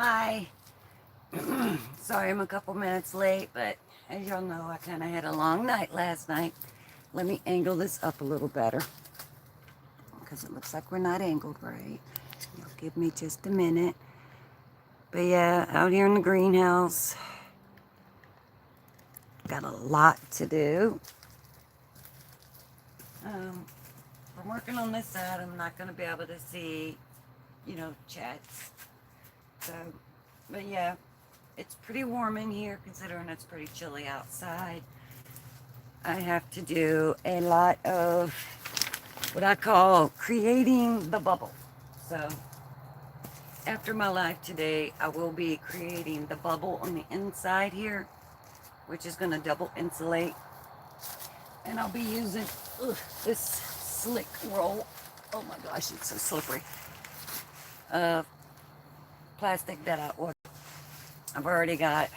Hi. Sorry I'm a couple minutes late, but as y'all know, I kind of had a long night last night. Let me angle this up a little better because it looks like we're not angled right. You'll give me just a minute. But yeah, out here in the greenhouse, got a lot to do. I'm working on this side. I'm not going to be able to see, chats. So, but yeah, it's pretty warm in here considering it's pretty chilly outside. I have to do a lot of what I call creating the bubble. So after my live today, I will be creating the bubble on the inside here, which is going to double insulate. And I'll be using this slick roll. Oh my gosh, it's so slippery. Plastic that I ordered. I've already got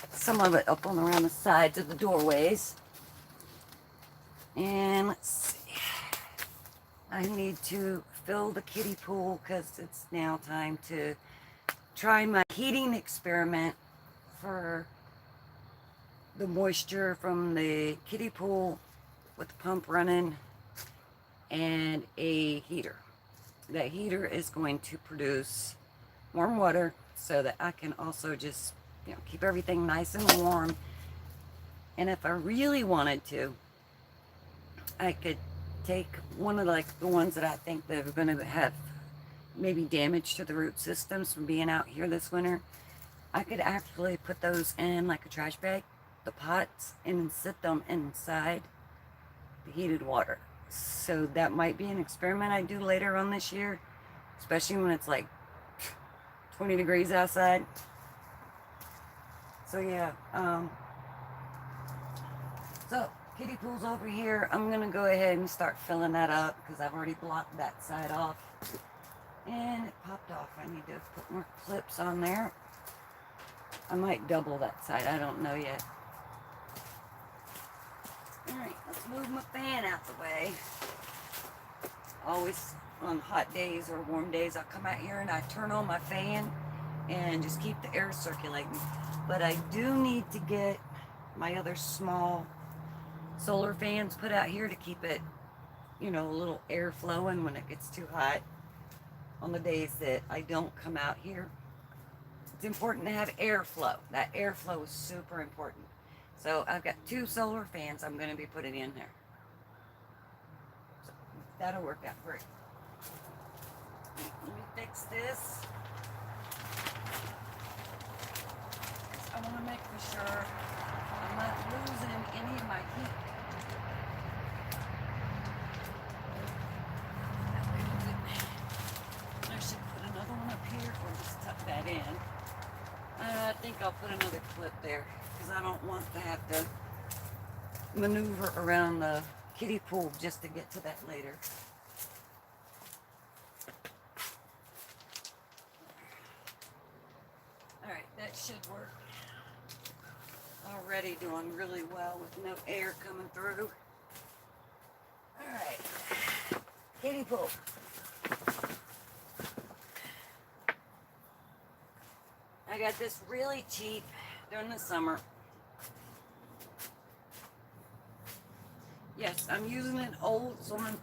some of it up on around the sides of the doorways. And let's see. I need to fill the kiddie pool because it's now time to try my heating experiment for the moisture from the kiddie pool with the pump running and a heater. That heater is going to produce warm water so that I can also just keep everything nice and warm. And if I really wanted to, I could take one of the ones that I think that are going to have maybe damage to the root systems from being out here this winter. I could actually put those in like a trash bag, the pots, and sit them inside the heated water. So that might be an experiment I do later on this year, especially when it's like 20 degrees outside. So yeah, so kiddie pool's over here. I'm gonna go ahead and start filling that up because I've already blocked that side off. And it popped off. I need to put more clips on there. I might double that side. I don't know yet. Alright, let's move my fan out the way. Always on hot days or warm days, I'll come out here and I turn on my fan and just keep the air circulating. But I do need to get my other small solar fans put out here to keep it, a little air flowing when it gets too hot on the days that I don't come out here. It's important to have airflow. That airflow is super important. So I've got 2 solar fans I'm going to be putting in there. So that'll work out great. Let me fix this. I want to make for sure I'm not losing any of my heat. I should put another one up here or just tuck that in. I think I'll put another clip there because I don't want to have to maneuver around the kiddie pool just to get to that later. Alright, that should work. Already doing really well with no air coming through. Alright, kiddie pool. I got this really cheap during the summer. Yes, I'm using an old swimming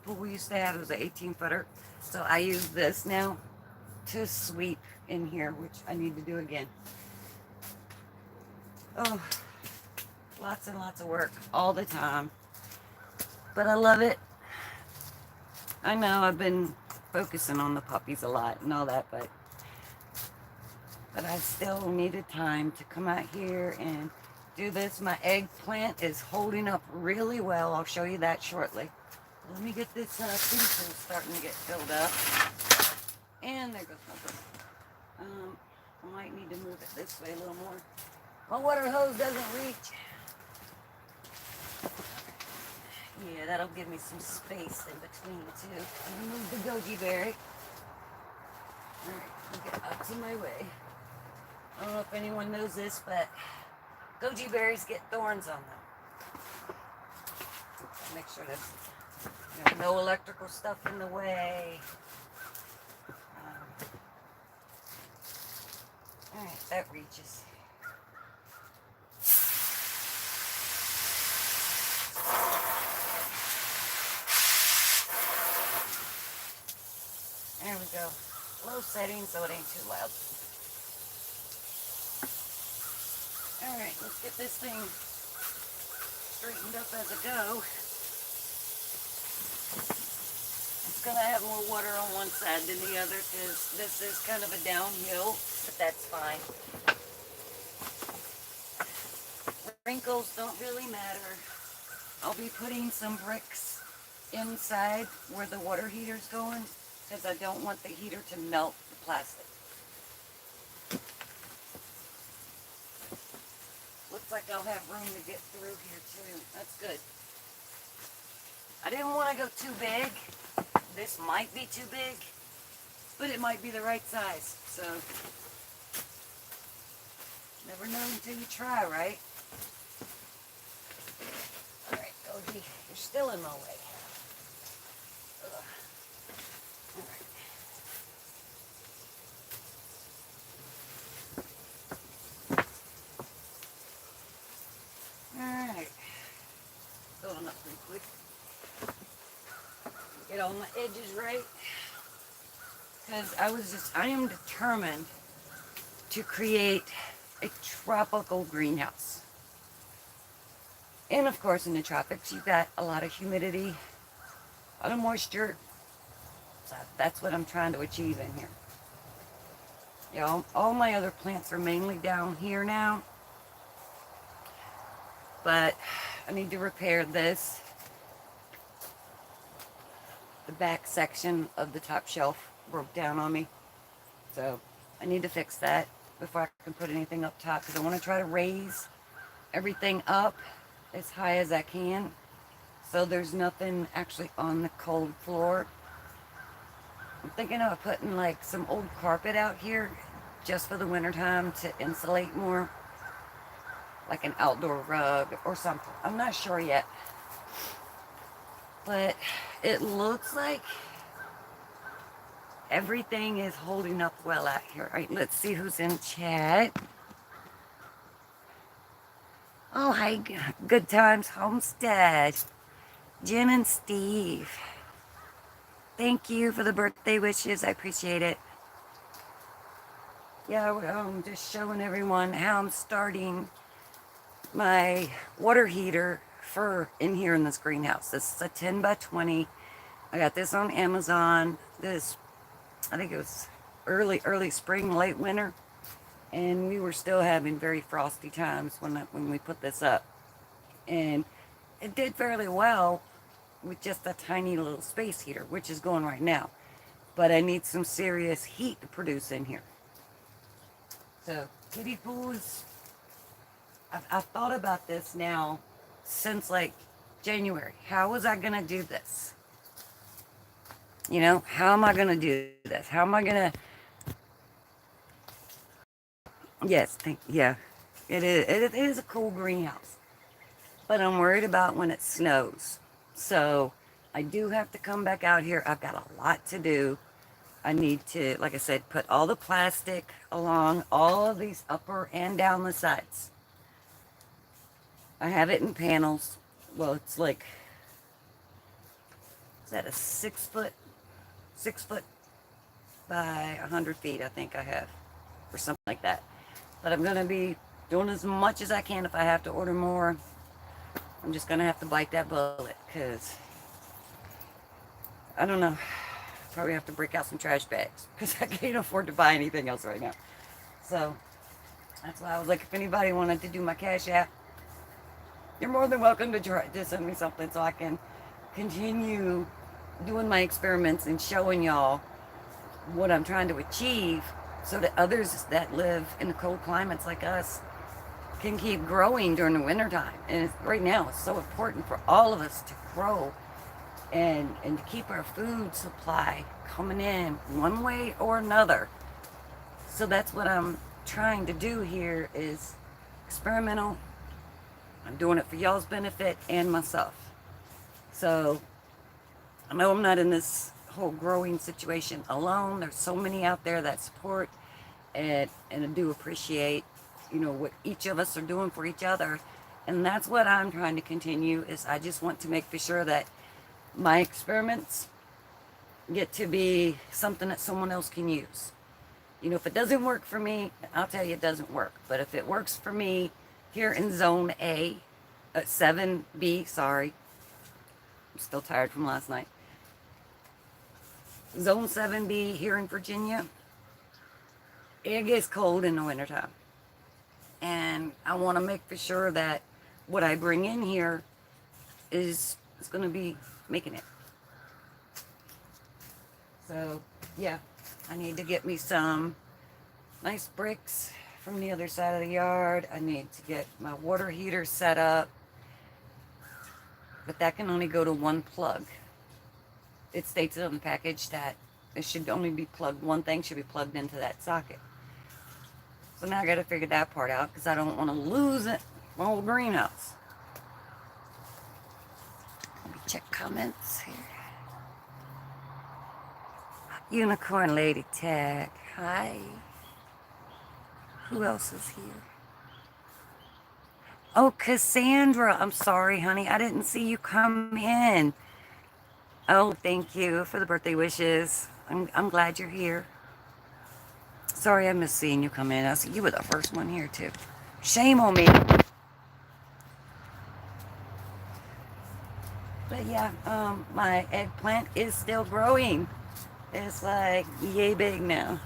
pool we used to have. It was an 18-footer. So I use this now to sweep in here, which I need to do again. Oh, lots and lots of work all the time. But I love it. I know I've been focusing on the puppies a lot and all that, but I still needed time to come out here and do this. My eggplant is holding up really well. I'll show you that shortly. Let me get this kiddie pool starting to get filled up. And there goes my broom. I might need to move it this way a little more. My water hose doesn't reach. Yeah, that'll give me some space in between too. I'm gonna move the goji berry. Alright, I'll get out of my way. I don't know if anyone knows this, but goji berries get thorns on them. Make sure there's no electrical stuff in the way. Alright, that reaches. There we go. Low setting so it ain't too loud. Alright, let's get this thing straightened up as I go. It's going to have more water on one side than the other because this is kind of a downhill, but that's fine. Wrinkles don't really matter. I'll be putting some bricks inside where the water heater's going because I don't want the heater to melt the plastic. Looks like I'll have room to get through here too. That's good. I didn't want to go too big. This might be too big, but it might be the right size. So, never know until you try, right? Alright, Goji, you're still in my way. Ugh. Alright. Going up real quick. Get all my edges right. Because I am determined to create a tropical greenhouse. And of course in the tropics you've got a lot of humidity, a lot of moisture. So that's what I'm trying to achieve in here. You know, all my other plants are mainly down here now. But I need to repair this. The back section of the top shelf broke down on me. So I need to fix that before I can put anything up top. Because I want to try to raise everything up as high as I can. So there's nothing actually on the cold floor. I'm thinking of putting like some old carpet out here just for the winter time to insulate more. Like an outdoor rug or something. I'm not sure yet. But it looks like everything is holding up well out here. All right, let's see who's in chat. Oh, hi, Good Times Homestead. Jen and Steve. Thank you for the birthday wishes. I appreciate it. Yeah, I'm just showing everyone how I'm starting my water heater for in here in this greenhouse. This is a 10 by 20. I got this on Amazon. This, I think it was early spring, late winter, and we were still having very frosty times when we put this up. And it did fairly well with just a tiny little space heater, which is going right now. But I need some serious heat to produce in here. So kiddie pools. I've thought about this now since like January. How was I gonna do this? You know, how am I gonna do this? How am I gonna? Yes, yeah, it is. It is a cool greenhouse, but I'm worried about when it snows. So I do have to come back out here. I've got a lot to do. I need to, like I said, put all the plastic along all of these upper and down the sides. I have it in panels. Well, it's like, is that a 6 foot by 100 feet, I think I have, or something like that. But I'm going to be doing as much as I can. If I have to order more, I'm just going to have to bite that bullet, because I don't know. Probably have to break out some trash bags, because I can't afford to buy anything else right now. So that's why I was like, if anybody wanted to do my Cash App, you're more than welcome to send me something so I can continue doing my experiments and showing y'all what I'm trying to achieve, so that others that live in the cold climates like us can keep growing during the winter time. And right now it's so important for all of us to grow and to keep our food supply coming in one way or another. So that's what I'm trying to do here, is experimental. I'm doing it for y'all's benefit and myself. So I know I'm not in this whole growing situation alone. There's so many out there that support and I do appreciate, you know, what each of us are doing for each other. And that's what I'm trying to continue, is I just want to make for sure that my experiments get to be something that someone else can use. You know, if it doesn't work for me, I'll tell you it doesn't work. But if it works for me here in Zone A, 7B, sorry. I'm still tired from last night. Zone 7B here in Virginia, it gets cold in the wintertime. And I want to make for sure that what I bring in here is going to be making it. So, yeah, I need to get me some nice bricks from the other side of the yard. I need to get my water heater set up. But that can only go to one plug. It states on the package that it should only be plugged, one thing should be plugged into that socket. So now I got to figure that part out, because I don't want to lose it, my whole greenhouse. Let me check comments here. Unicorn Lady Tag, hi. Who else is here? Oh, Cassandra, I'm sorry, honey. I didn't see you come in. Oh, thank you for the birthday wishes. I'm glad you're here. Sorry, I missed seeing you come in. I see you were the first one here, too. Shame on me. But yeah, my eggplant is still growing. It's like yay big now.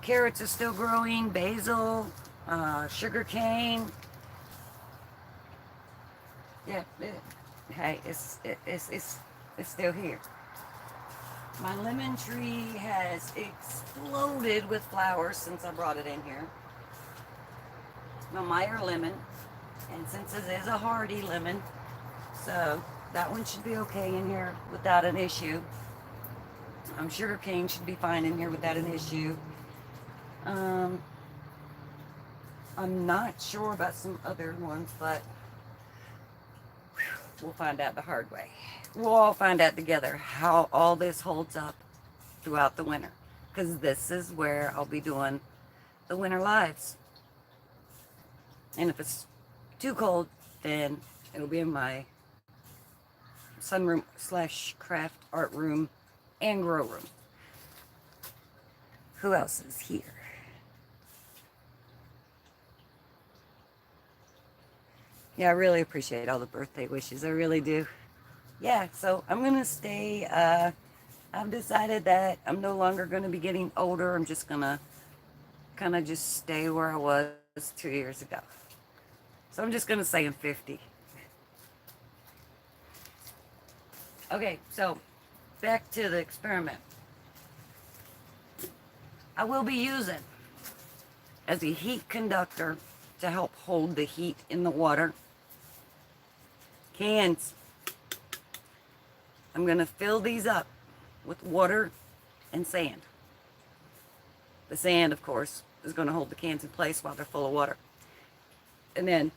Carrots are still growing, basil, sugar cane. Yeah, hey, it's still here. My lemon tree has exploded with flowers since I brought it in here. My Meyer lemon, and since it is a hardy lemon, so that one should be okay in here without an issue. Sugar cane should be fine in here without an issue. I'm not sure about some other ones, but we'll find out the hard way. We'll all find out together how all this holds up throughout the winter, because this is where I'll be doing the winter lives. And if it's too cold, then it'll be in my sunroom / craft art room and grow room. Who else is here? Yeah, I really appreciate all the birthday wishes. I really do. Yeah, so I'm going to stay. I've decided that I'm no longer going to be getting older. I'm just going to kind of just stay where I was 2 years ago. So I'm just going to say I'm 50. Okay, so back to the experiment. I will be using as a heat conductor to help hold the heat in the water. Cans. I'm going to fill these up with water and sand. The sand, of course, is going to hold the cans in place while they're full of water. And then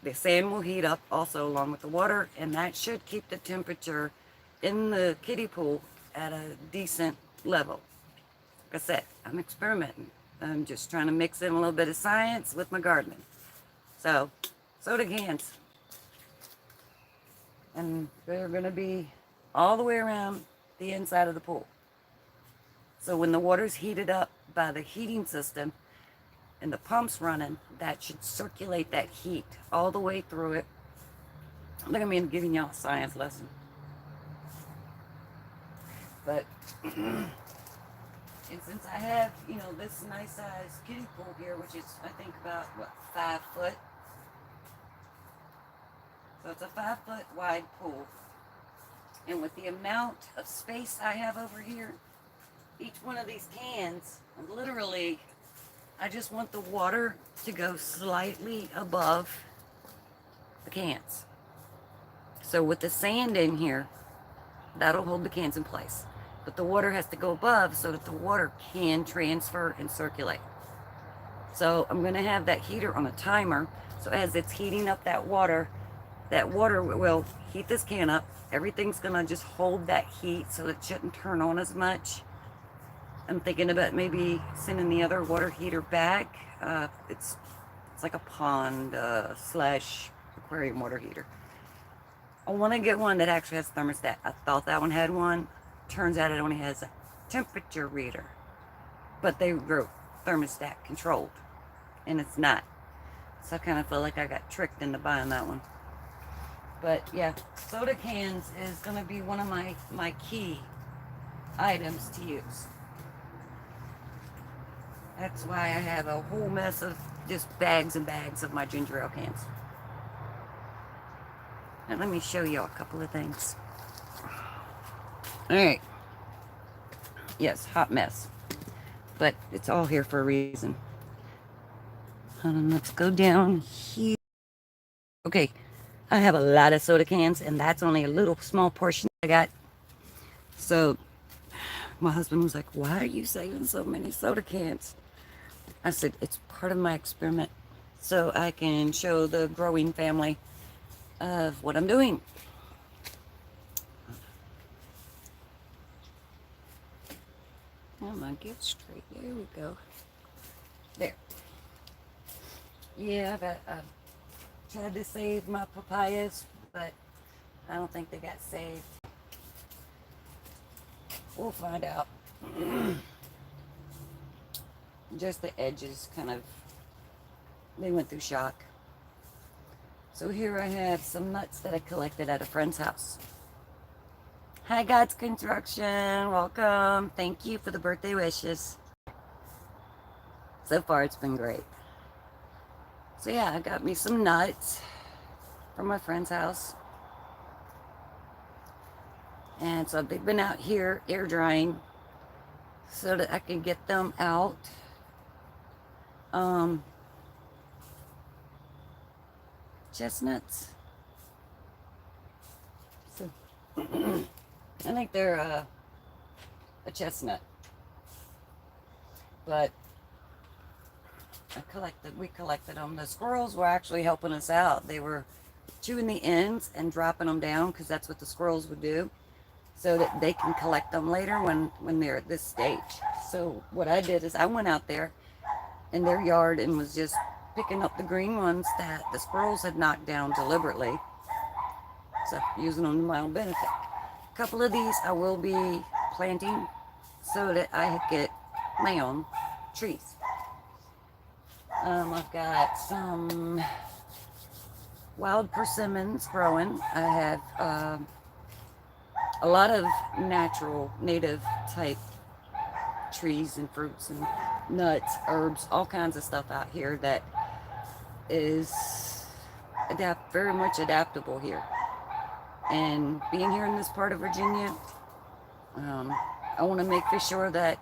the sand will heat up also along with the water, and that should keep the temperature in the kiddie pool at a decent level. Like I said, I'm experimenting. I'm just trying to mix in a little bit of science with my gardening. So, soda cans. And they're going to be all the way around the inside of the pool. So when the water's heated up by the heating system and the pump's running, that should circulate that heat all the way through it. Look at me giving y'all a science lesson. But, and since I have, you know, this nice size kiddie pool here, which is, I think, about, 5 foot. So it's a 5 foot wide pool. And with the amount of space I have over here, each one of these cans, literally, I just want the water to go slightly above the cans. So with the sand in here, that'll hold the cans in place. But the water has to go above so that the water can transfer and circulate. So I'm going to have that heater on a timer. So as it's heating up that water will heat this can up. Everything's going to just hold that heat so it shouldn't turn on as much. I'm thinking about maybe sending the other water heater back. It's like a pond slash aquarium water heater. I want to get one that actually has thermostat. I thought that one had one. Turns out it only has a temperature reader. But they wrote thermostat controlled. And it's not. So I kind of feel like I got tricked into buying that one. But yeah, soda cans is going to be one of my key items to use. That's why I have a whole mess of just bags and bags of my ginger ale cans. And let me show you a couple of things. Alright. Yes, hot mess. But it's all here for a reason. Let's go down here. Okay, I have a lot of soda cans, and that's only a little small portion I got. So, my husband was like, why are you saving so many soda cans? I said, it's part of my experiment, so I can show the growing family of what I'm doing. Come on, get straight. There we go. There. Yeah, I tried to save my papayas, but I don't think they got saved. We'll find out. Just the edges kind of, they went through shock. So here I have some nuts that I collected at a friend's house. Hi God's Construction, welcome. Thank you for the birthday wishes. So far it's been great. So yeah, I got me some nuts from my friend's house. And so they've been out here air drying so that I can get them out. Chestnuts. So I think they're a chestnut, but we collected them. The squirrels were actually helping us out. They were chewing the ends and dropping them down because that's what the squirrels would do, so that they can collect them later when they're at this stage. So what I did is I went out there in their yard and was just picking up the green ones that the squirrels had knocked down deliberately. So using them to my own benefit. A couple of these I will be planting so that I get my own trees. I've got some wild persimmons growing. I have a lot of natural, native type trees and fruits and nuts, herbs, all kinds of stuff out here that is very much adaptable here. And being here in this part of Virginia, I want to make for sure that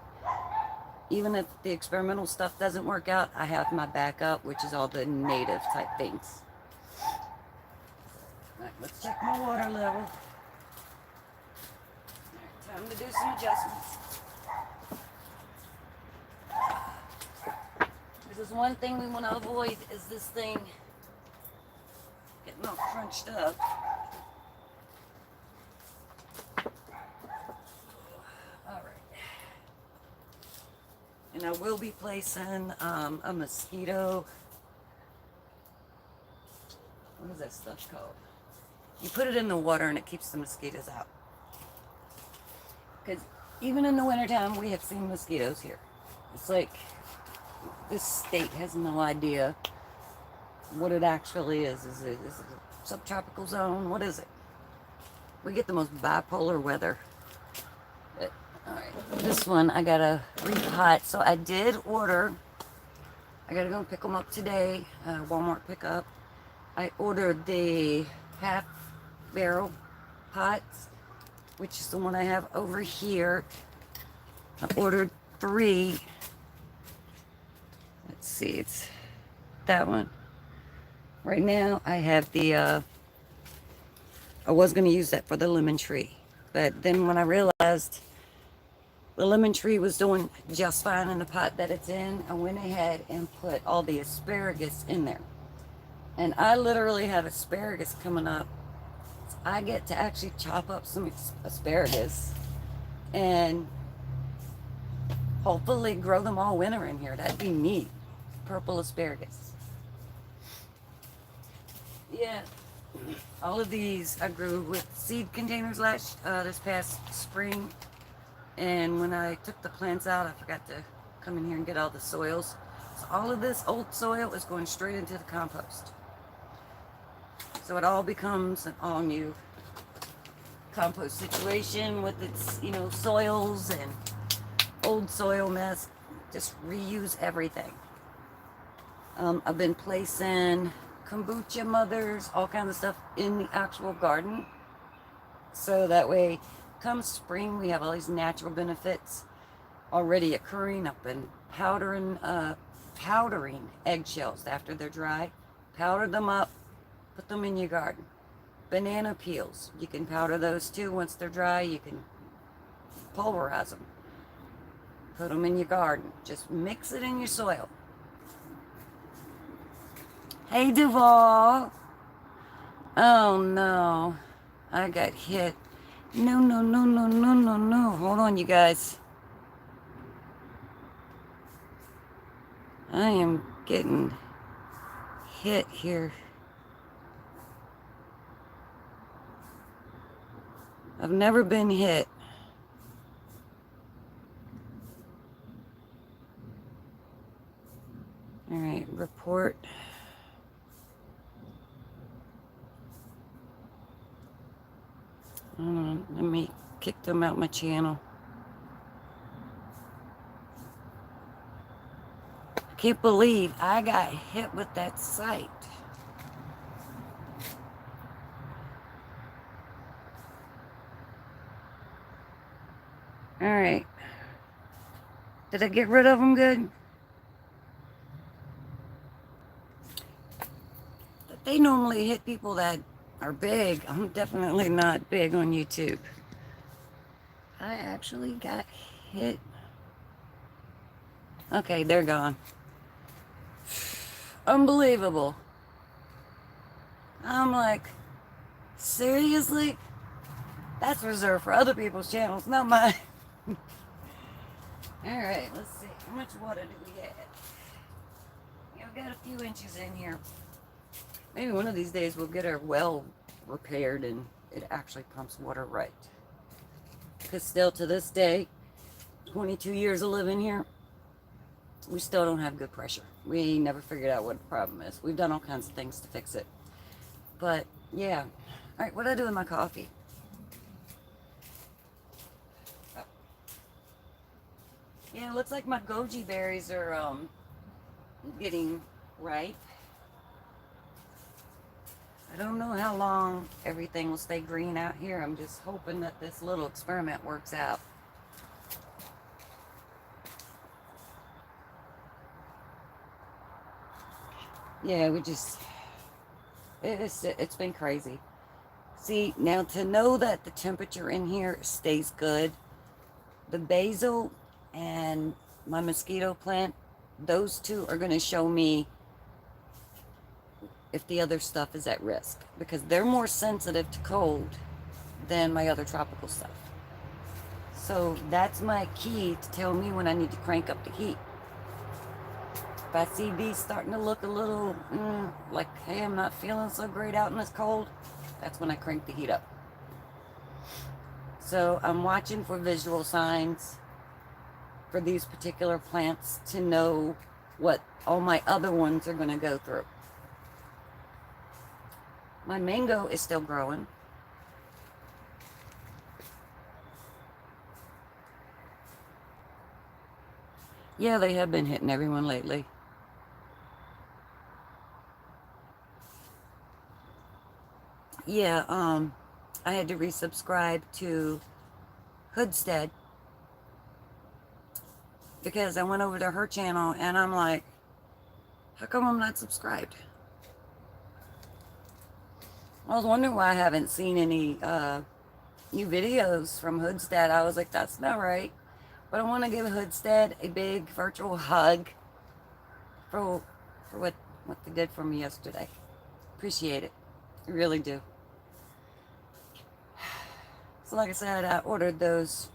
even if the experimental stuff doesn't work out, I have my backup, which is all the native type things. All right, let's check my water level. All right, time to do some adjustments. This is one thing we want to avoid, is this thing getting all crunched up. And I will be placing a mosquito, what is that stuff called? You put it in the water and it keeps the mosquitoes out. Because even in the wintertime, we have seen mosquitoes here. It's like this state has no idea what it actually is. Is it a subtropical zone? What is it? We get the most bipolar weather. But, all right, this one I gotta repot. So I did order. I gotta go pick them up today. Walmart pickup. I ordered the half barrel pots, which is the one I have over here. I ordered 3. Let's see, it's that one. Right now I have the, I was going to use that for the lemon tree. But then when I realized the lemon tree was doing just fine in the pot that it's in, I went ahead and put all the asparagus in there. And I literally have asparagus coming up. So I get to actually chop up some asparagus and hopefully grow them all winter in here. That'd be neat. Purple asparagus. Yeah. All of these I grew with seed containers this past spring. And when I took the plants out, I forgot to come in here and get all the soils. So all of this old soil is going straight into the compost. So it all becomes an all new compost situation with its, soils and old soil mess. Just reuse everything. I've been placing kombucha mothers, all kinds of stuff in the actual garden. So that way, come spring, we have all these natural benefits already occurring. I've been powdering eggshells after they're dry. Powder them up, put them in your garden. Banana peels, you can powder those too. Once they're dry, you can pulverize them. Put them in your garden. Just mix it in your soil. Hey, Duval. Oh, no. I got hit. No, no, no, no, no, no, no. Hold on, you guys. I am getting hit here. I've never been hit. All right, report. Hold on, let me kick them out my channel. I can't believe I got hit with that site. All right. Did I get rid of them good? They normally hit people that are big. I'm definitely not big on YouTube. I actually got hit. Okay, they're gone. Unbelievable. I'm like, seriously? That's reserved for other people's channels, not mine. Alright, let's see. How much water do we have? Yeah, we've got a few inches in here. Maybe one of these days we'll get our well repaired and it actually pumps water right. Because still to this day, 22 years of living here, we still don't have good pressure. We never figured out what the problem is. We've done all kinds of things to fix it. But, yeah. Alright, what do I do with my coffee? Oh. Yeah, it looks like my goji berries are getting ripe. I don't know how long everything will stay green out here. I'm just hoping that this little experiment works out. Yeah, it's been crazy. See, now to know that the temperature in here stays good, the basil and my mosquito plant, those two are going to show me if the other stuff is at risk, because they're more sensitive to cold than my other tropical stuff. So that's my key to tell me when I need to crank up the heat. If I see these starting to look a little like, hey, I'm not feeling so great out in this cold, that's when I crank the heat up. So I'm watching for visual signs for these particular plants to know what all my other ones are going to go through. My mango is still growing. Yeah, they have been hitting everyone lately. Yeah, I had to resubscribe to Hoodstead because I went over to her channel and I'm like, how come I'm not subscribed? I was wondering why I haven't seen any new videos from Hoodstead. I was like, that's not right. But I want to give Hoodstead a big virtual hug for what they did for me yesterday. Appreciate it. I really do. So like I said, I ordered those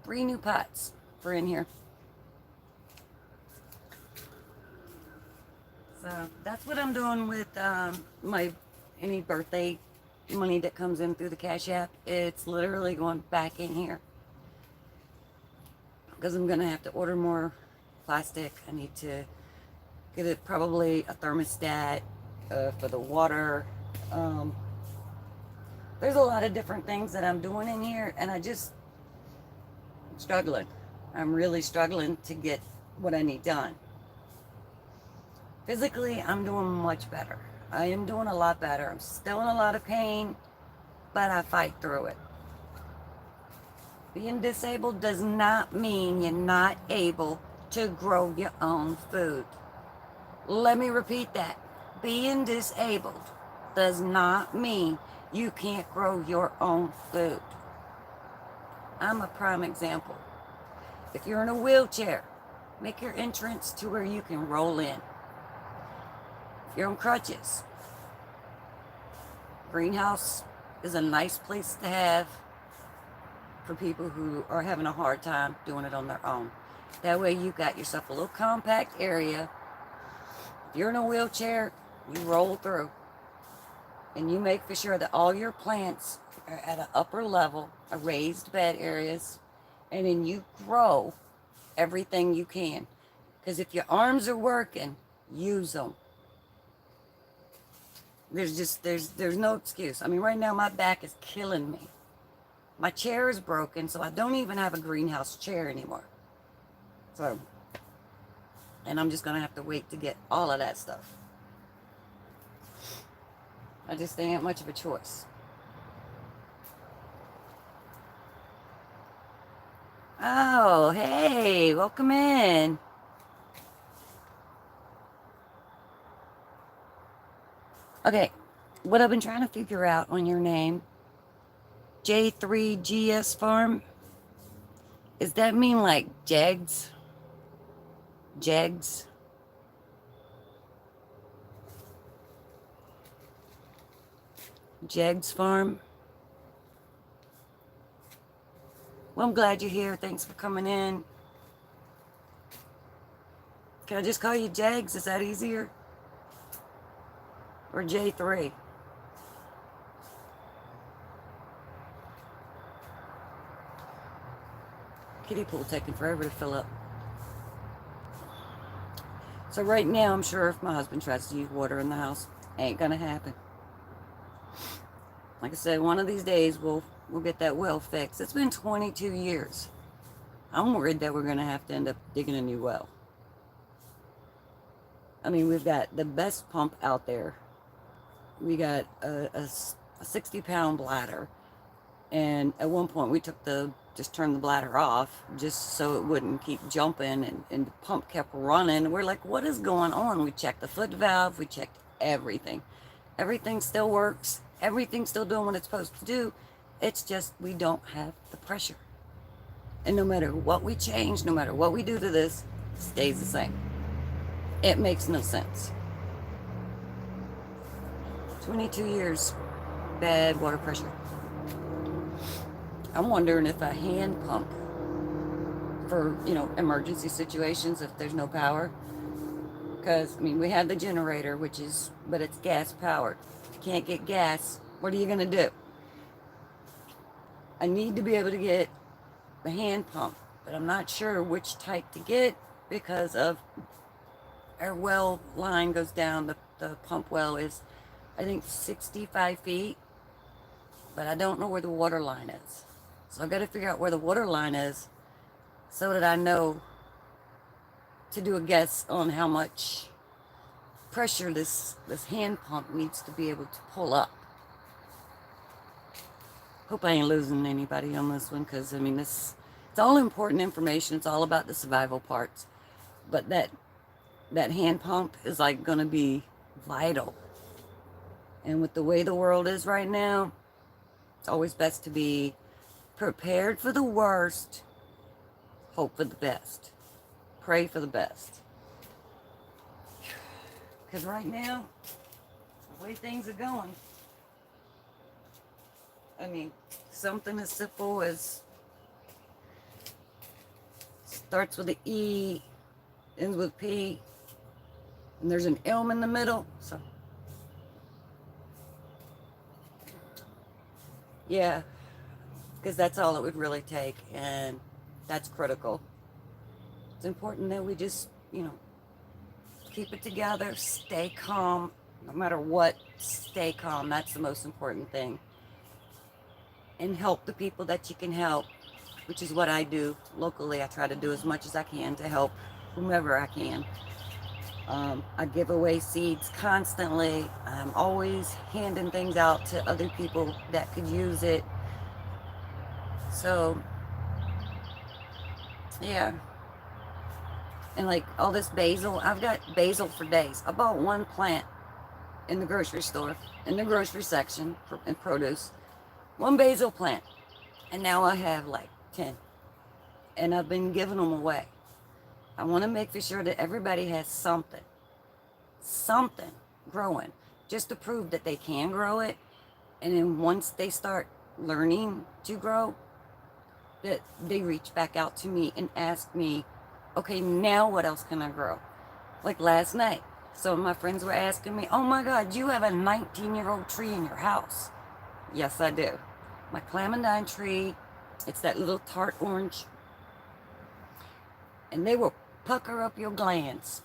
3 new pots. for in here. So that's what I'm doing with my any birthday money that comes in through the Cash App. It's literally going back in here because I'm gonna have to order more plastic. I need to get it, probably a thermostat for the water. There's a lot of different things that I'm doing in here, and I'm struggling. I'm really struggling to get what I need done. Physically, I'm doing much better. I am doing a lot better. I'm still in a lot of pain, but I fight through it. Being disabled does not mean you're not able to grow your own food. Let me repeat that. Being disabled does not mean you can't grow your own food. I'm a prime example. If you're in a wheelchair, make your entrance to where you can roll in. If you're on crutches, greenhouse is a nice place to have for people who are having a hard time doing it on their own. That way you got yourself a little compact area. If you're in a wheelchair, you roll through. And you make for sure that all your plants are at an upper level, a raised bed areas, and then you grow everything you can. Because if your arms are working, use them. There's no excuse. I mean, right now my back is killing me. My chair is broken, so I don't even have a greenhouse chair anymore. So, and I'm just gonna have to wait to get all of that stuff. I just ain't much of a choice. Oh, hey, welcome in. Okay, what I've been trying to figure out on your name, J3GS Farm, does that mean like Jegs? Jegs? Jegs Farm? Well, I'm glad you're here. Thanks for coming in. Can I just call you Jegs? Is that easier? Or J3? Kiddie pool taking forever to fill up. So right now, I'm sure if my husband tries to use water in the house, ain't gonna happen. Like I said, one of these days we'll get that well fixed. It's been 22 years. I'm worried that we're gonna have to end up digging a new well. I mean, we've got the best pump out there. We got a 60-pound bladder, and at one point we just turned the bladder off just so it wouldn't keep jumping, and the pump kept running. We're like, what is going on? We checked the foot valve, we checked everything. Everything still works. Everything's still doing what it's supposed to do. It's just we don't have the pressure. And no matter what we change, no matter what we do to this, it stays the same. It makes no sense. 22 years, bad water pressure. I'm wondering if a hand pump for, emergency situations, if there's no power. Because, I mean, we have the generator, but it's gas powered. If you can't get gas, what are you going to do? I need to be able to get the hand pump, but I'm not sure which type to get because of our well line goes down. The pump well is, I think, 65 feet, but I don't know where the water line is. So I've got to figure out where the water line is so that I know to do a guess on how much pressure this hand pump needs to be able to pull up. Hope I ain't losing anybody on this one, because I mean, it's all important information. It's all about the survival parts, but that hand pump is like going to be vital. And with the way the world is right now, it's always best to be prepared for the worst, hope for the best, pray for the best. Because right now, the way things are going, I mean, something as simple as starts with an E, ends with P, and there's an M in the middle. So, yeah, because that's all it would really take, and that's critical. It's important that we just, keep it together, stay calm, no matter what, stay calm. That's the most important thing. And help the people that you can help, which is what I do locally. I try to do as much as I can to help whomever I can. I give away seeds constantly. I'm always handing things out to other people that could use it. So, yeah. And like all this basil, I've got basil for days. I bought one plant in the grocery store, in the grocery section in produce. One basil plant. And now I have like 10. And I've been giving them away. I want to make for sure that everybody has something growing, just to prove that they can grow it. And then once they start learning to grow, that they reach back out to me and ask me, okay, now what else can I grow? Like last night, some of my friends were asking me, oh my God, you have a 19-year-old tree in your house. Yes, I do. My clementine tree, it's that little tart orange. And they will pucker up your glands.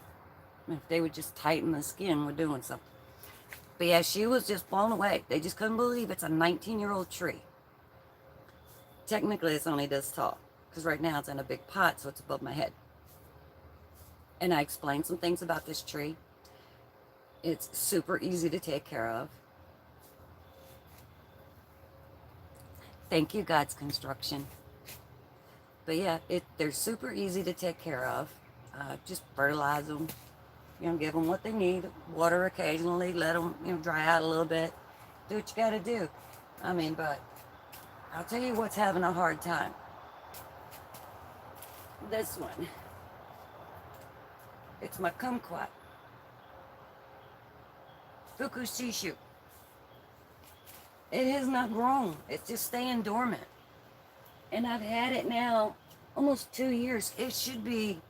If they would just tighten the skin, we're doing something. But yeah, she was just blown away. They just couldn't believe it's a 19-year-old tree. Technically, it's only this tall, because right now it's in a big pot, so it's above my head. And I explained some things about this tree. It's super easy to take care of. Thank you, God's construction. But yeah, they're super easy to take care of. Just fertilize them. Give them what they need. Water occasionally. Let them, dry out a little bit. Do what you got to do. But I'll tell you what's having a hard time. This one. It's my kumquat. Fukushishu. It has not grown. It's just staying dormant. And I've had it now almost 2 years. It should be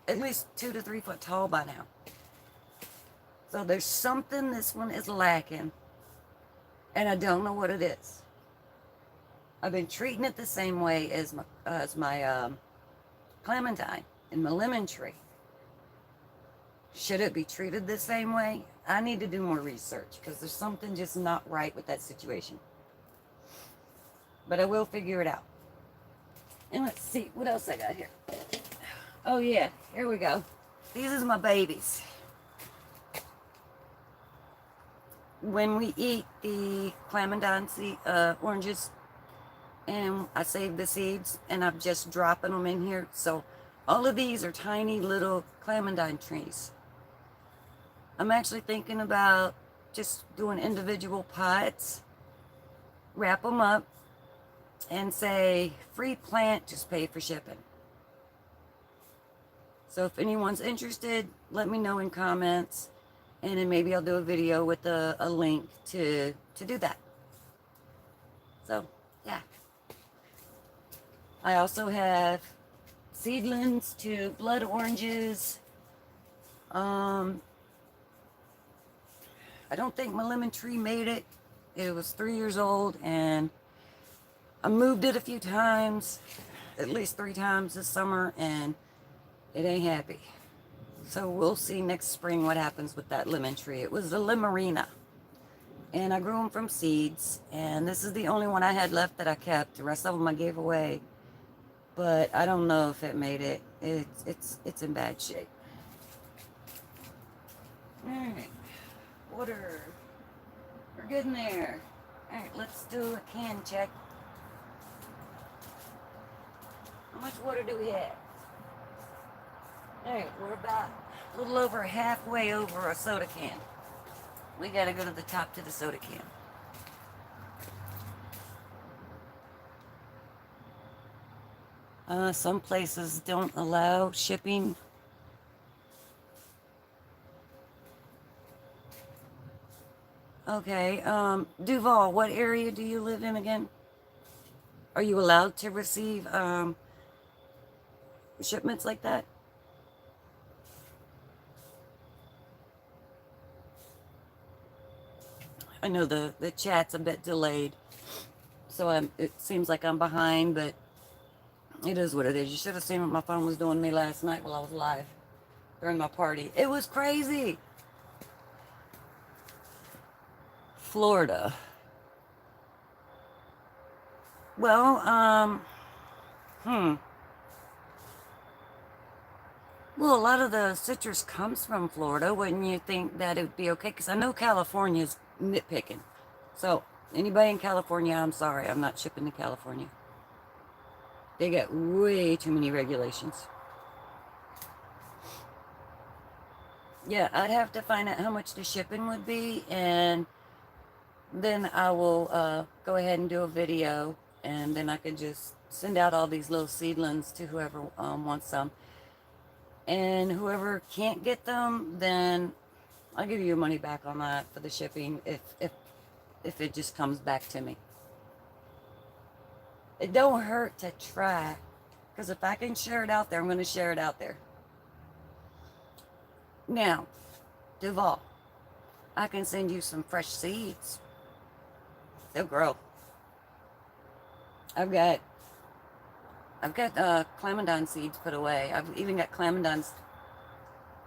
at least 2 to 3 foot tall by now. So there's something this one is lacking. And I don't know what it is. I've been treating it the same way as my clementine and my lemon tree. Should it be treated the same way? I need to do more research because there's something just not right with that situation. But I will figure it out. And let's see, what else I got here? Oh yeah, here we go. These are my babies. When we eat the clementine oranges, and I save the seeds, and I'm just dropping them in here. So all of these are tiny little clementine trees. I'm actually thinking about just doing individual pots, wrap them up, and say, free plant, just pay for shipping. So if anyone's interested, let me know in comments, and then maybe I'll do a video with a link to do that. So, yeah. I also have seedlings to blood oranges. I don't think my lemon tree made it. It was 3 years old, and I moved it a few times, at least 3 times this summer, and it ain't happy. So we'll see next spring what happens with that lemon tree. It was a limerina, and I grew them from seeds, and this is the only one I had left that I kept. The rest of them I gave away, but I don't know if it made it. It's in bad shape. All right, water. We're good in there. All right, let's do a can check. How much water do we have? All right, we're about a little over halfway over a soda can. We gotta go to the top to the soda can. Some places don't allow shipping. Okay, Duval, what area do you live in again? Are you allowed to receive shipments like that? I know the chat's a bit delayed, so it seems like I'm behind, but it is what it is. You should have seen what my phone was doing to me last night while I was live during my party. It was crazy. Florida. Well, well, a lot of the citrus comes from Florida. Wouldn't you think that it would be okay? Because I know California's nitpicking. So, anybody in California, I'm sorry. I'm not shipping to California. They got way too many regulations. Yeah, I'd have to find out how much the shipping would be, and then I will go ahead and do a video, and then I can just send out all these little seedlings to whoever wants some. And whoever can't get them, then I'll give you your money back on that for the shipping if it just comes back to me. It don't hurt to try, because if I can share it out there, I'm going to share it out there. Now, Duval, I can send you some fresh seeds. They'll grow. I've got clementine seeds put away. I've even got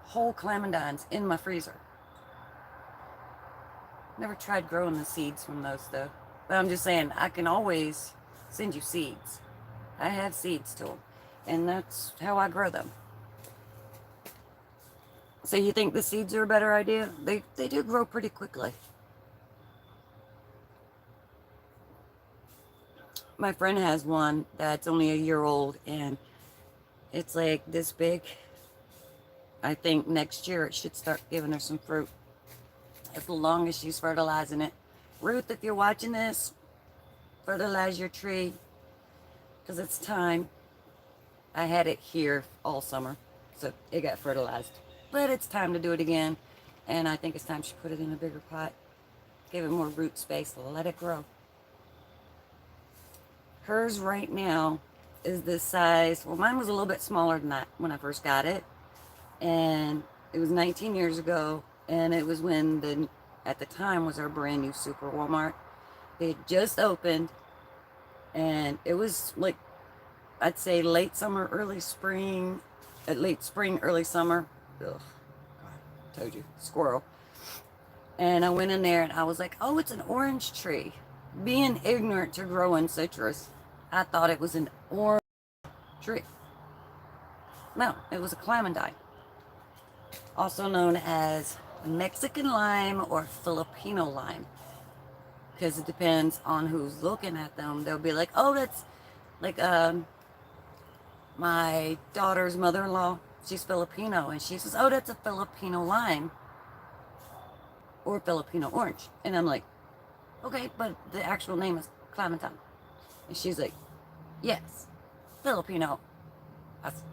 whole clementines in my freezer. Never tried growing the seeds from those though. But I'm just saying, I can always send you seeds. I have seeds to them. And that's how I grow them. So you think the seeds are a better idea? They do grow pretty quickly. My friend has one that's only a year old, and it's like this big. I think next year it should start giving her some fruit, as long as she's fertilizing it. Ruth, if you're watching this, fertilize your tree, because it's time. I had it here all summer, so it got fertilized. But it's time to do it again, and I think it's time she put it in a bigger pot. Give it more root space, let it grow. Hers right now is this size. Well, mine was a little bit smaller than that when I first got it. And it was 19 years ago. And it was when at the time was our brand new Super Walmart. They had just opened. And it was like, I'd say late summer, early spring. Late spring, early summer. Ugh, told you, squirrel. And I went in there and I was like, oh, it's an orange tree. Being ignorant to growing citrus, I thought it was an orange tree. No, it was a clementine, also known as Mexican lime or Filipino lime, because it depends on who's looking at them. They'll be like, oh, that's like my daughter's mother-in-law, she's Filipino, and she says, oh, that's a Filipino lime or Filipino orange. And I'm like, okay, but the actual name is clementine. And she's like, yes, Filipino.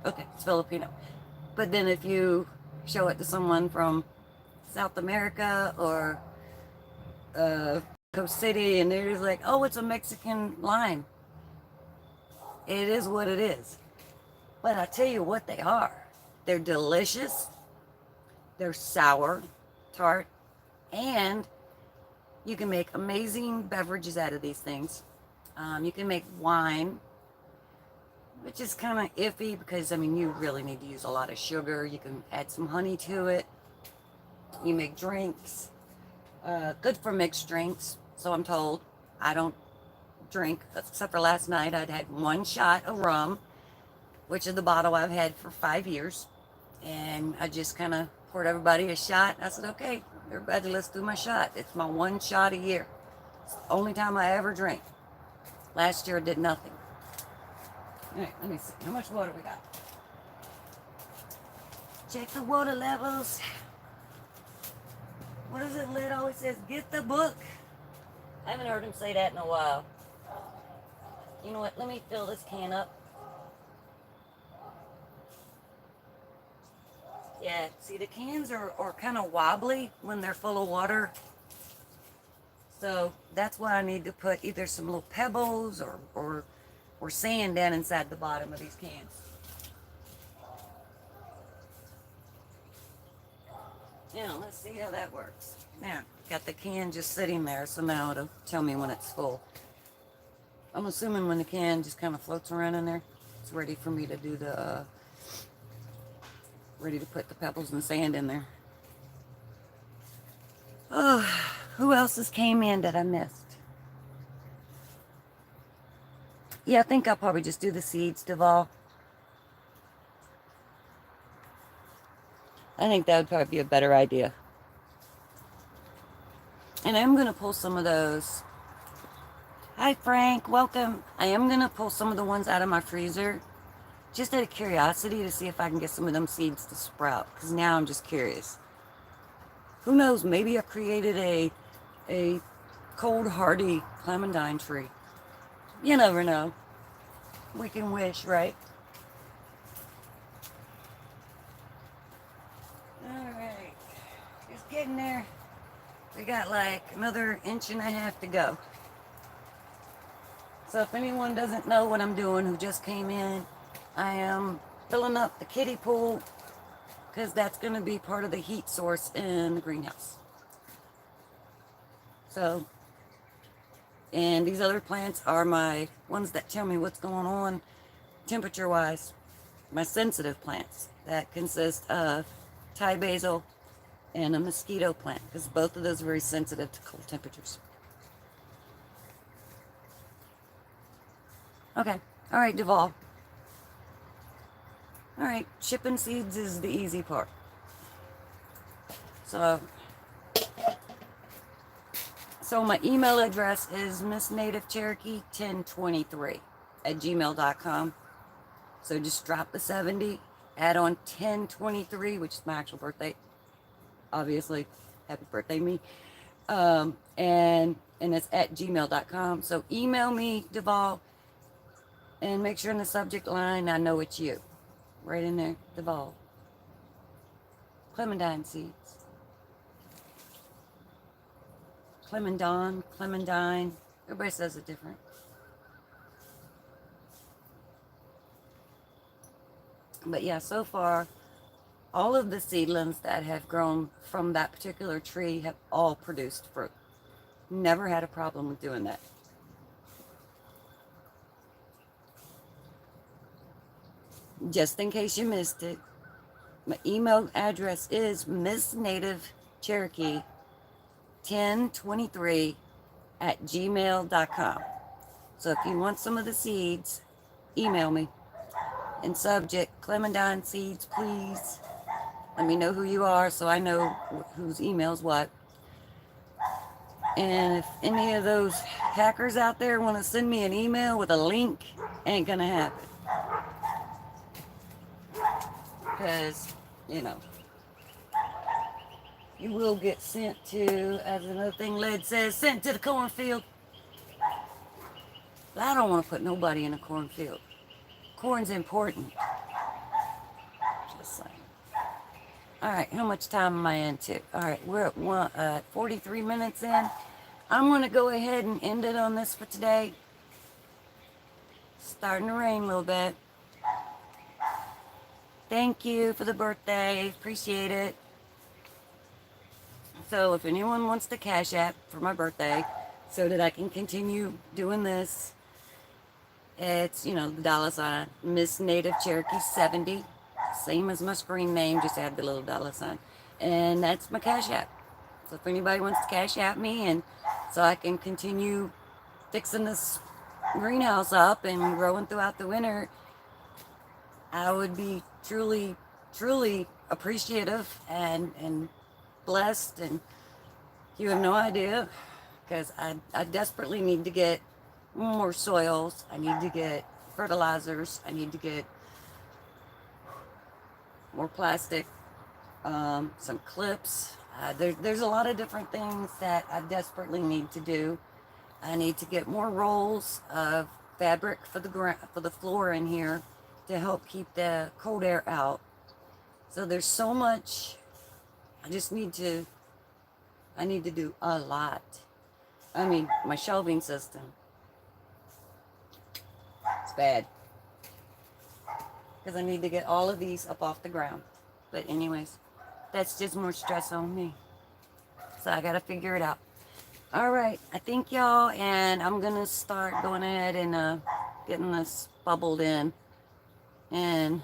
Okay, it's Filipino. But then if you show it to someone from South America or Mexico City, and they're just like, oh, it's a Mexican lime. It is what it is. But I tell you what they are. They're delicious. They're sour, tart, and you can make amazing beverages out of these things. You can make wine, which is kind of iffy because, I mean, you really need to use a lot of sugar. You can add some honey to it. You make drinks. Good for mixed drinks, so I'm told. I don't drink, except for last night. I'd had one shot of rum, which is the bottle I've had for 5 years. And I just kind of poured everybody a shot. I said, okay, everybody, let's do my shot. It's my one shot a year. It's the only time I ever drink. Last year I did nothing. All right, let me see. How much water we got? Check the water levels. What is it? Lid always says, get the book. I haven't heard him say that in a while. You know what? Let me fill this can up. Yeah, see, the cans are kind of wobbly when they're full of water. So that's why I need to put either some little pebbles or sand down inside the bottom of these cans. Now, let's see how that works. Now, got the can just sitting there, so now it'll tell me when it's full. I'm assuming when the can just kind of floats around in there, it's ready for me to do the, ready to put the pebbles and sand in there. Oh, who else has came in that I missed? Yeah, I think I'll probably just do the seeds, Duval. I think that would probably be a better idea. And I'm going to pull some of those. Hi, Frank. Welcome. I am going to pull some of the ones out of my freezer just out of curiosity to see if I can get some of them seeds to sprout. Because now I'm just curious. Who knows? Maybe I created a cold, hardy clementine tree. You never know. We can wish, right? Alright. Just getting there. We got like another 1.5 inches to go. So if anyone doesn't know what I'm doing who just came in, I am filling up the kiddie pool because that's going to be part of the heat source in the greenhouse. So, and these other plants are my ones that tell me what's going on temperature-wise. My sensitive plants that consist of Thai basil and a mosquito plant because both of those are very sensitive to cold temperatures. Okay. All right, Duval. All right, shipping seeds is the easy part. So my email address is missnativecherokee1023@gmail.com. So just drop the 70, add on 1023, which is my actual birthday. Obviously, happy birthday, me. And it's at gmail.com. So email me, Duval, and make sure in the subject line I know it's you. Right in there, Duval. Clementine seeds. Clementine. Everybody says it different. But yeah, so far, all of the seedlings that have grown from that particular tree have all produced fruit. Never had a problem with doing that. Just in case you missed it, my email address is missnativecherokee1023@gmail.com. So if you want some of the seeds, email me. In subject, clementine seeds, please. Let me know who you are so I know whose email's what. And if any of those hackers out there want to send me an email with a link, ain't gonna happen. Because, you know, you will get sent to, as another thing Led says, sent to the cornfield. But I don't want to put nobody in a cornfield. Corn's important. Just saying. Alright, how much time am I into? Alright, we're at 43 minutes in. I'm going to go ahead and end it on this for today. Starting to rain a little bit. Thank you for the birthday. Appreciate it. So if anyone wants to Cash App for my birthday so that I can continue doing this, it's, you know, the $, Miss Native Cherokee 70. Same as my screen name, just add the little $. And that's my Cash App. So if anybody wants to Cash App me and so I can continue fixing this greenhouse up and growing throughout the winter, I would be truly, truly appreciative and blessed. And you have no idea, because I desperately need to get more soils. I need to get fertilizers. I need to get more plastic, some clips. There's a lot of different things that I desperately need to do. I need to get more rolls of fabric for the floor in here to help keep the cold air out. So there's so much. I need to do a lot. I mean, my shelving system, it's bad. Because I need to get all of these up off the ground. But anyways, that's just more stress on me. So I gotta figure it out. All right, I think y'all, and I'm gonna start going ahead and getting this bubbled in and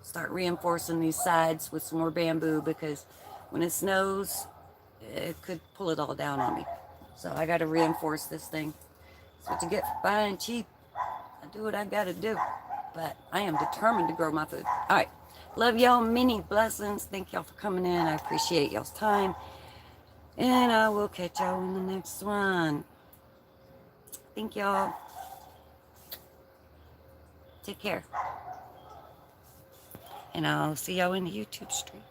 start reinforcing these sides with some more bamboo, because when it snows, it could pull it all down on me. So I gotta reinforce this thing. That's what you get for buying cheap. I do what I gotta do, but I am determined to grow my food. All right, love y'all, many blessings. Thank y'all for coming in. I appreciate y'all's time, and I will catch y'all in the next one. Thank y'all. Take care, and I'll see y'all in the YouTube streams.